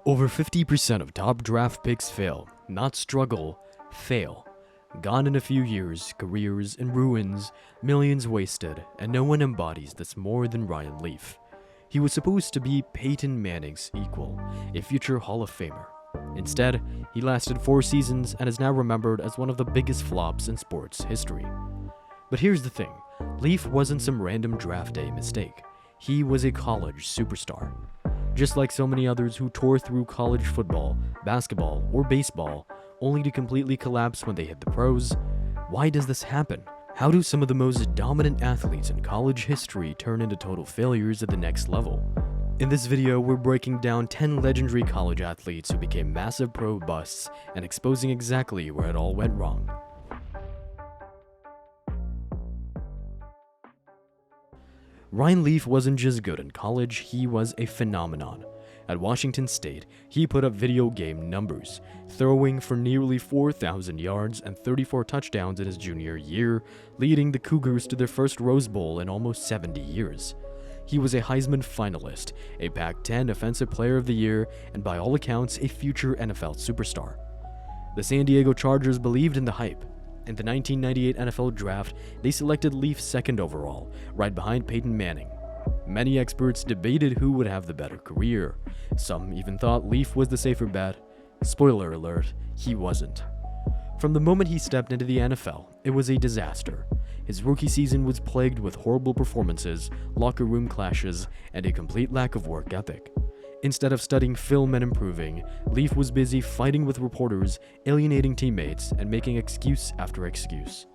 Over 50% of top draft picks fail, not struggle, fail. Gone in a few years, careers in ruins, millions wasted, and no one embodies this more than Ryan Leaf. He was supposed to be Peyton Manning's equal, a future Hall of Famer. Instead, he lasted 4 seasons and is now remembered as one of the biggest flops in sports history. But here's the thing, Leaf wasn't some random draft day mistake. He was a college superstar. Just like so many others who tore through college football, basketball, or baseball, only to completely collapse when they hit the pros, why does this happen? How do some of the most dominant athletes in college history turn into total failures at the next level? In this video, we're breaking down 10 legendary college athletes who became massive pro busts and exposing exactly where it all went wrong. Ryan Leaf wasn't just good in college, he was a phenomenon. At Washington State, he put up video game numbers, throwing for nearly 4,000 yards and 34 touchdowns in his junior year, leading the Cougars to their first Rose Bowl in almost 70 years. He was a Heisman finalist, a Pac-10 Offensive Player of the Year, and by all accounts, a future NFL superstar. The San Diego Chargers believed in the hype. In the 1998 NFL Draft, they selected Leaf second overall, right behind Peyton Manning. Many experts debated who would have the better career. Some even thought Leaf was the safer bet. Spoiler alert, he wasn't. From the moment he stepped into the NFL, it was a disaster. His rookie season was plagued with horrible performances, locker room clashes, and a complete lack of work ethic. Instead of studying film and improving, Leaf was busy fighting with reporters, alienating teammates, and making excuse after excuse.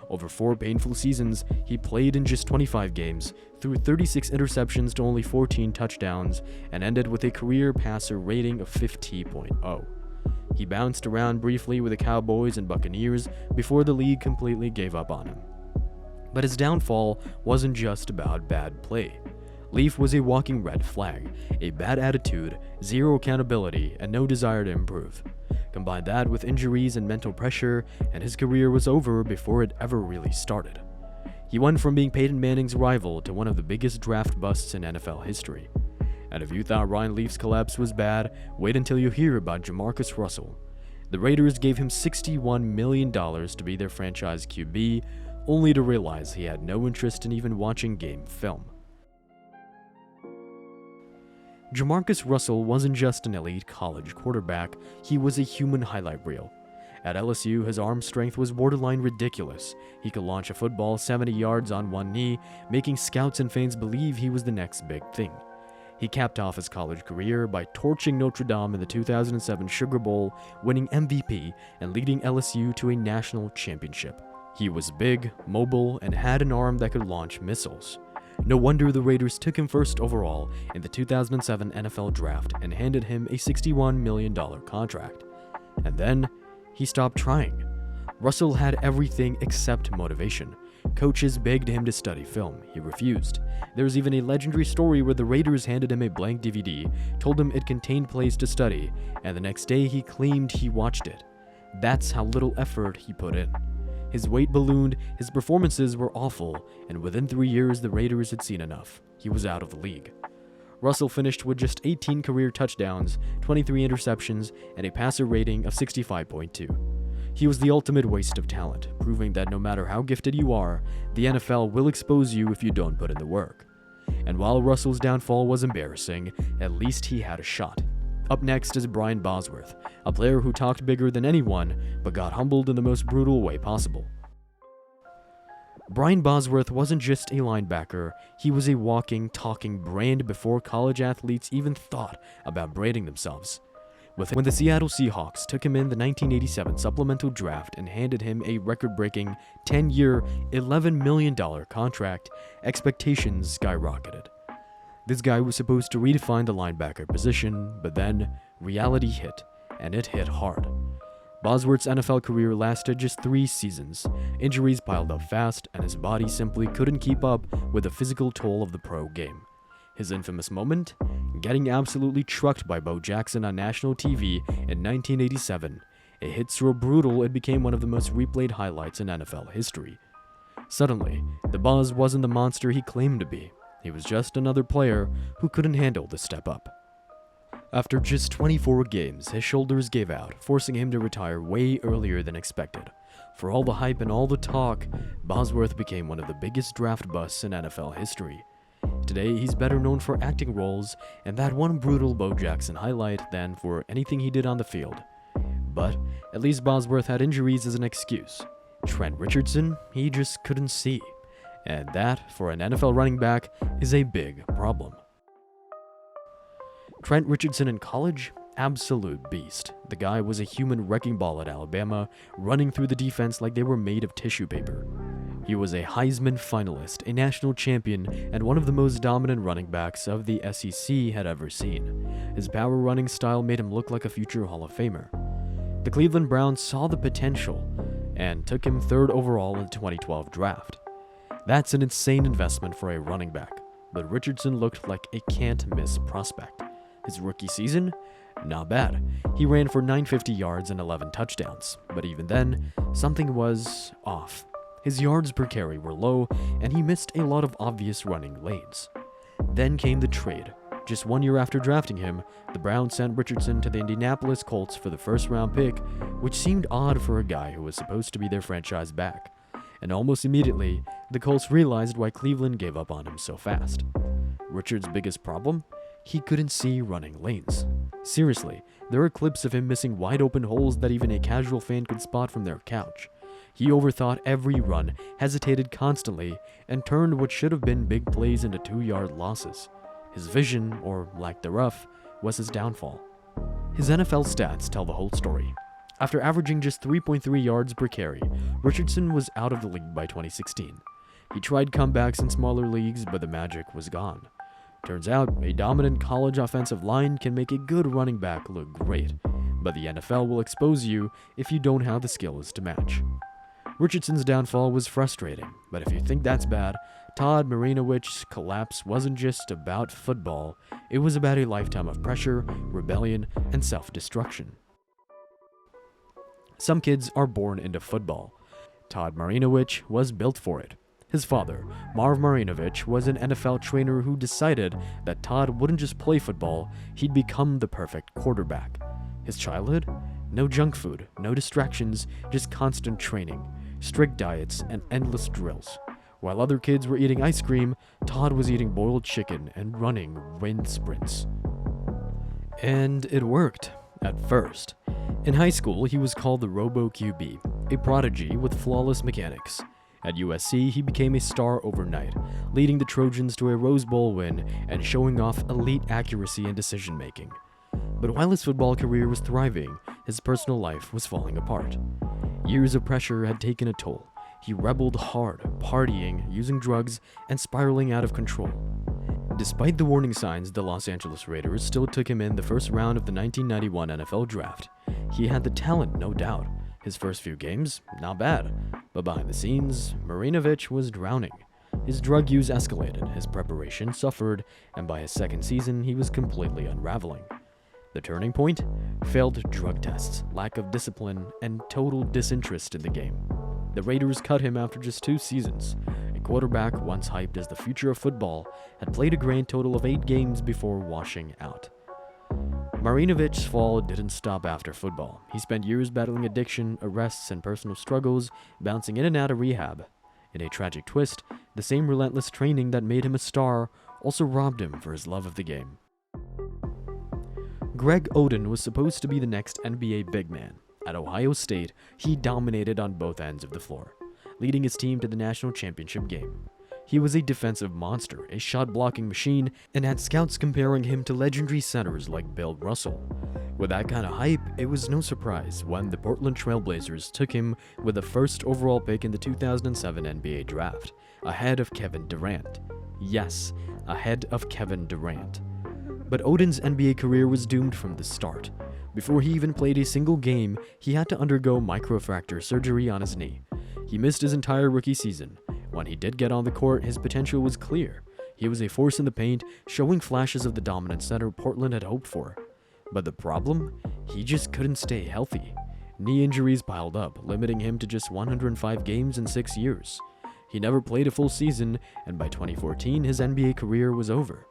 Over 4 painful seasons, he played in just 25 games, threw 36 interceptions to only 14 touchdowns, and ended with a career passer rating of 50.0. He bounced around briefly with the Cowboys and Buccaneers before the league completely gave up on him. But his downfall wasn't just about bad play. Leaf was a walking red flag, a bad attitude, zero accountability, and no desire to improve. Combine that with injuries and mental pressure, and his career was over before it ever really started. He went from being Peyton Manning's rival to one of the biggest draft busts in NFL history. And if you thought Ryan Leaf's collapse was bad, wait until you hear about Jamarcus Russell. The Raiders gave him $61 million to be their franchise QB, only to realize he had no interest in even watching game film. Jamarcus Russell wasn't just an elite college quarterback, he was a human highlight reel. At LSU, his arm strength was borderline ridiculous. He could launch a football 70 yards on one knee, making scouts and fans believe he was the next big thing. He capped off his college career by torching Notre Dame in the 2007 Sugar Bowl, winning MVP, and leading LSU to a national championship. He was big, mobile, and had an arm that could launch missiles. No wonder the Raiders took him first overall in the 2007 NFL Draft and handed him a $61 million contract. And then, he stopped trying. Russell had everything except motivation. Coaches begged him to study film. He refused. There's even a legendary story where the Raiders handed him a blank DVD, told him it contained plays to study, and the next day he claimed he watched it. That's how little effort he put in. His weight ballooned, his performances were awful, and within 3 years the Raiders had seen enough. He was out of the league. Russell finished with just 18 career touchdowns, 23 interceptions, and a passer rating of 65.2. He was the ultimate waste of talent, proving that no matter how gifted you are, the NFL will expose you if you don't put in the work. And while Russell's downfall was embarrassing, at least he had a shot. Up next is Brian Bosworth, a player who talked bigger than anyone, but got humbled in the most brutal way possible. Brian Bosworth wasn't just a linebacker, he was a walking, talking brand before college athletes even thought about branding themselves. When the Seattle Seahawks took him in the 1987 supplemental draft and handed him a record-breaking 10-year, $11 million contract, expectations skyrocketed. This guy was supposed to redefine the linebacker position, but then reality hit, and it hit hard. Bosworth's NFL career lasted just 3 seasons. Injuries piled up fast, and his body simply couldn't keep up with the physical toll of the pro game. His infamous moment? Getting absolutely trucked by Bo Jackson on national TV in 1987. A hit so brutal it became one of the most replayed highlights in NFL history. Suddenly, the Boz wasn't the monster he claimed to be. He was just another player who couldn't handle the step up. After just 24 games, his shoulders gave out, forcing him to retire way earlier than expected. For all the hype and all the talk, Bosworth became one of the biggest draft busts in NFL history. Today, he's better known for acting roles and that one brutal Bo Jackson highlight than for anything he did on the field. But at least Bosworth had injuries as an excuse. Trent Richardson, he just couldn't see. And that, for an NFL running back, is a big problem. Trent Richardson in college? Absolute beast. The guy was a human wrecking ball at Alabama, running through the defense like they were made of tissue paper. He was a Heisman finalist, a national champion, and one of the most dominant running backs of the SEC had ever seen. His power running style made him look like a future Hall of Famer. The Cleveland Browns saw the potential and took him 3rd overall in the 2012 draft. That's an insane investment for a running back, but Richardson looked like a can't-miss prospect. His rookie season? Not bad. He ran for 950 yards and 11 touchdowns, but even then, something was off. His yards per carry were low, and he missed a lot of obvious running lanes. Then came the trade. Just 1 year after drafting him, the Browns sent Richardson to the Indianapolis Colts for the first-round pick, which seemed odd for a guy who was supposed to be their franchise back. And almost immediately, the Colts realized why Cleveland gave up on him so fast. Richard's biggest problem? He couldn't see running lanes. Seriously, there are clips of him missing wide-open holes that even a casual fan could spot from their couch. He overthought every run, hesitated constantly, and turned what should have been big plays into 2-yard losses. His vision, or lack thereof, was his downfall. His NFL stats tell the whole story. After averaging just 3.3 yards per carry, Richardson was out of the league by 2016. He tried comebacks in smaller leagues, but the magic was gone. Turns out, a dominant college offensive line can make a good running back look great, but the NFL will expose you if you don't have the skills to match. Richardson's downfall was frustrating, but if you think that's bad, Todd Marinovich's collapse wasn't just about football, it was about a lifetime of pressure, rebellion, and self-destruction. Some kids are born into football. Todd Marinovich was built for it. His father, Marv Marinovich, was an NFL trainer who decided that Todd wouldn't just play football, he'd become the perfect quarterback. His childhood? No junk food, no distractions, just constant training, strict diets, and endless drills. While other kids were eating ice cream, Todd was eating boiled chicken and running wind sprints. And it worked, at first. In high school, he was called the Robo QB, a prodigy with flawless mechanics. At USC, he became a star overnight, leading the Trojans to a Rose Bowl win and showing off elite accuracy and decision-making. But while his football career was thriving, his personal life was falling apart. Years of pressure had taken a toll. He rebelled hard, partying, using drugs, and spiraling out of control. Despite the warning signs, the Los Angeles Raiders still took him in the first round of the 1991 NFL Draft. He had the talent, no doubt. His first few games, not bad. But behind the scenes, Marinovich was drowning. His drug use escalated, his preparation suffered, and by his second season, he was completely unraveling. The turning point? Failed drug tests, lack of discipline, and total disinterest in the game. The Raiders cut him after just 2 seasons. A quarterback once hyped as the future of football had played a grand total of 8 games before washing out. Marinovich's fall didn't stop after football. He spent years battling addiction, arrests, and personal struggles, bouncing in and out of rehab. In a tragic twist, the same relentless training that made him a star also robbed him for his love of the game. Greg Oden was supposed to be the next NBA big man. At Ohio State, he dominated on both ends of the floor, leading his team to the national championship game. He was a defensive monster, a shot-blocking machine, and had scouts comparing him to legendary centers like Bill Russell. With that kind of hype, it was no surprise when the Portland Trail Blazers took him with the first overall pick in the 2007 NBA Draft, ahead of Kevin Durant. Yes, ahead of Kevin Durant. But Oden's NBA career was doomed from the start. Before he even played a single game, he had to undergo microfracture surgery on his knee. He missed his entire rookie season. When he did get on the court, his potential was clear. He was a force in the paint, showing flashes of the dominant center Portland had hoped for. But the problem? He just couldn't stay healthy. Knee injuries piled up, limiting him to just 105 games in 6 years. He never played a full season, and by 2014, his NBA career was over.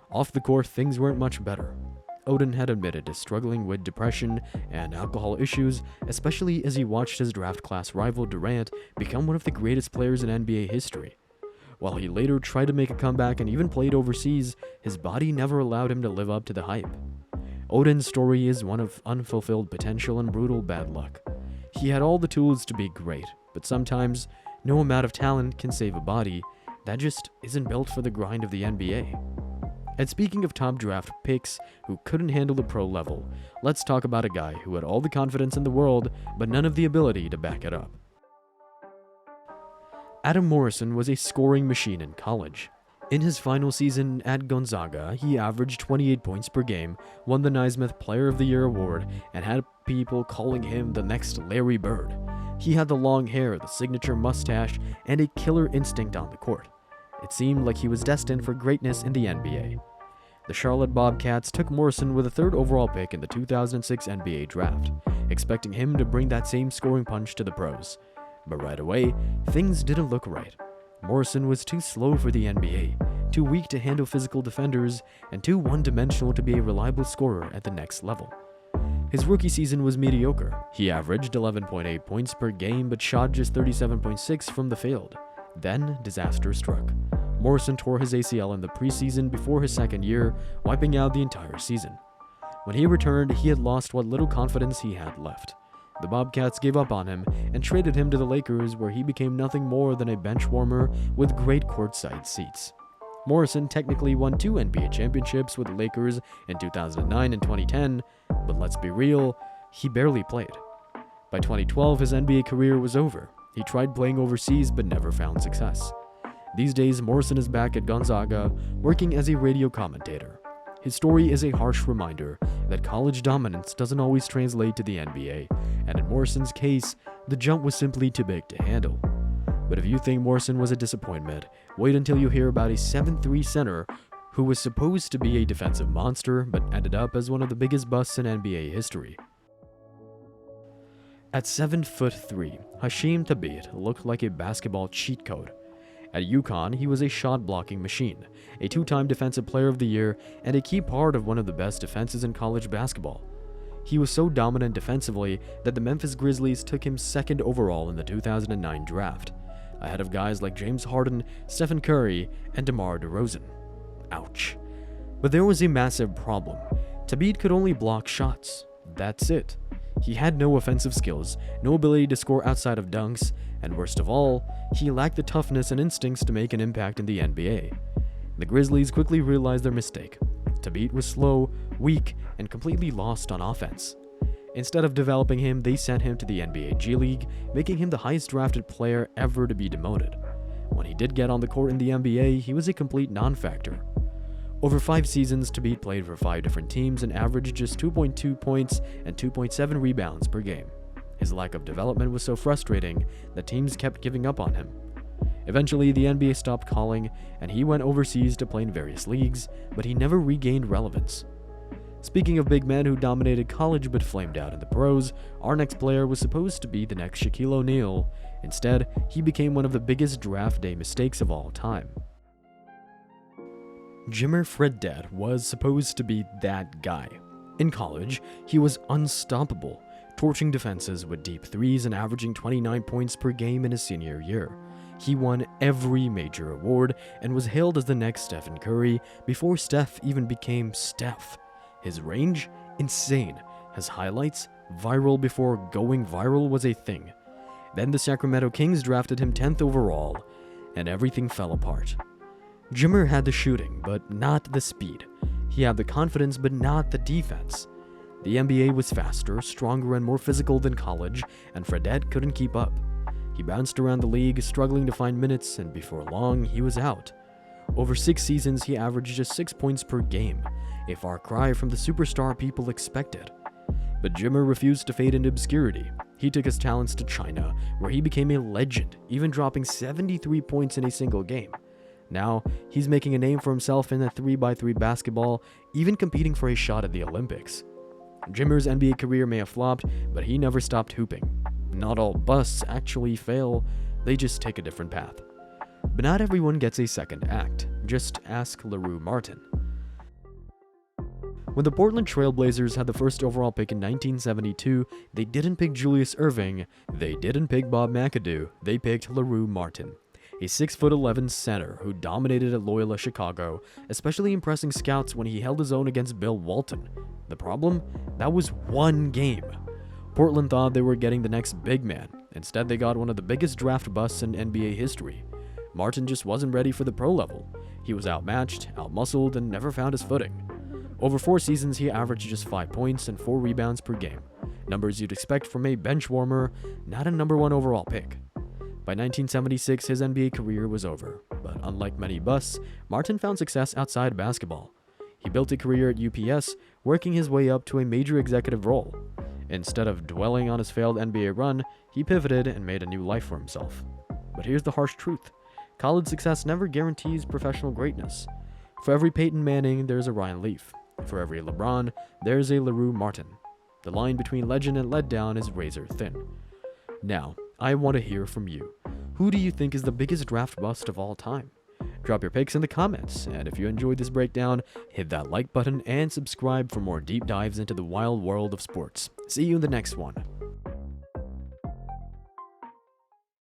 Off the court, things weren't much better. Oden had admitted to struggling with depression and alcohol issues, especially as he watched his draft class rival Durant become one of the greatest players in NBA history. While he later tried to make a comeback and even played overseas, his body never allowed him to live up to the hype. Oden's story is one of unfulfilled potential and brutal bad luck. He had all the tools to be great, but sometimes no amount of talent can save a body that just isn't built for the grind of the NBA. And speaking of top draft picks who couldn't handle the pro level, let's talk about a guy who had all the confidence in the world, but none of the ability to back it up. Adam Morrison was a scoring machine in college. In his final season at Gonzaga, he averaged 28 points per game, won the Naismith Player of the Year award, and had people calling him the next Larry Bird. He had the long hair, the signature mustache, and a killer instinct on the court. It seemed like he was destined for greatness in the NBA. The Charlotte Bobcats took Morrison with a third overall pick in the 2006 NBA draft, expecting him to bring that same scoring punch to the pros. But right away, things didn't look right. Morrison was too slow for the NBA, too weak to handle physical defenders, and too one-dimensional to be a reliable scorer at the next level. His rookie season was mediocre. He averaged 11.8 points per game but shot just 37.6 from the field. Then, disaster struck. Morrison tore his ACL in the preseason before his second year, wiping out the entire season. When he returned, he had lost what little confidence he had left. The Bobcats gave up on him and traded him to the Lakers, where he became nothing more than a bench warmer with great courtside seats. Morrison technically won 2 NBA championships with the Lakers in 2009 and 2010, but let's be real, he barely played. By 2012, his NBA career was over. He tried playing overseas but never found success. These days, Morrison is back at Gonzaga, working as a radio commentator. His story is a harsh reminder that college dominance doesn't always translate to the NBA, and in Morrison's case, the jump was simply too big to handle. But if you think Morrison was a disappointment, wait until you hear about a 7'3" center who was supposed to be a defensive monster but ended up as one of the biggest busts in NBA history. At 7'3", Hashim Thabeet looked like a basketball cheat code. At UConn, he was a shot-blocking machine, a 2-time Defensive Player of the Year, and a key part of one of the best defenses in college basketball. He was so dominant defensively that the Memphis Grizzlies took him second overall in the 2009 draft, ahead of guys like James Harden, Stephen Curry, and DeMar DeRozan. Ouch. But there was a massive problem. Thabeet could only block shots. That's it. He had no offensive skills, no ability to score outside of dunks, and worst of all, he lacked the toughness and instincts to make an impact in the NBA. The Grizzlies quickly realized their mistake. Thabeet was slow, weak, and completely lost on offense. Instead of developing him, they sent him to the NBA G League, making him the highest drafted player ever to be demoted. When he did get on the court in the NBA, he was a complete non-factor. Over 5 seasons, Thabeet played for 5 different teams and averaged just 2.2 points and 2.7 rebounds per game. His lack of development was so frustrating that teams kept giving up on him. Eventually, the NBA stopped calling, and he went overseas to play in various leagues, but he never regained relevance. Speaking of big men who dominated college but flamed out in the pros, our next player was supposed to be the next Shaquille O'Neal. Instead, he became one of the biggest draft day mistakes of all time. Fredette was supposed to be that guy. In college, he was unstoppable, torching defenses with deep threes and averaging 29 points per game in his senior year. He won every major award and was hailed as the next Stephen Curry before Steph even became Steph. His range? Insane. His highlights? Viral before going viral was a thing. Then the Sacramento Kings drafted him 10th overall, and everything fell apart. Jimmer had the shooting, but not the speed. He had the confidence, but not the defense. The NBA was faster, stronger, and more physical than college, and Fredette couldn't keep up. He bounced around the league, struggling to find minutes, and before long, he was out. Over 6 seasons, he averaged just 6 points per game, a far cry from the superstar people expected. But Jimmer refused to fade into obscurity. He took his talents to China, where he became a legend, even dropping 73 points in a single game. Now, he's making a name for himself in the 3x3 basketball, even competing for a shot at the Olympics. Jimmer's NBA career may have flopped, but he never stopped hooping. Not all busts actually fail, they just take a different path. But not everyone gets a second act. Just ask Larue Martin. When the Portland Trail Blazers had the first overall pick in 1972, they didn't pick Julius Erving, they didn't pick Bob McAdoo, they picked Larue Martin, a 6'11" center who dominated at Loyola Chicago, especially impressing scouts when he held his own against Bill Walton. The problem? That was one game. Portland thought they were getting the next big man. Instead, they got one of the biggest draft busts in NBA history. Martin just wasn't ready for the pro level. He was outmatched, outmuscled, and never found his footing. Over 4 seasons, he averaged just 5 points and 4 rebounds per game. Numbers you'd expect from a bench warmer, not a number 1 overall pick. By 1976, his NBA career was over, but unlike many busts, Martin found success outside basketball. He built a career at UPS, working his way up to a major executive role. Instead of dwelling on his failed NBA run, he pivoted and made a new life for himself. But here's the harsh truth. College success never guarantees professional greatness. For every Peyton Manning, there's a Ryan Leaf. For every LeBron, there's a Larue Martin. The line between legend and letdown is razor thin. Now, I want to hear from you. Who do you think is the biggest draft bust of all time? Drop your picks in the comments, and if you enjoyed this breakdown, hit that like button and subscribe for more deep dives into the wild world of sports. See you in the next one.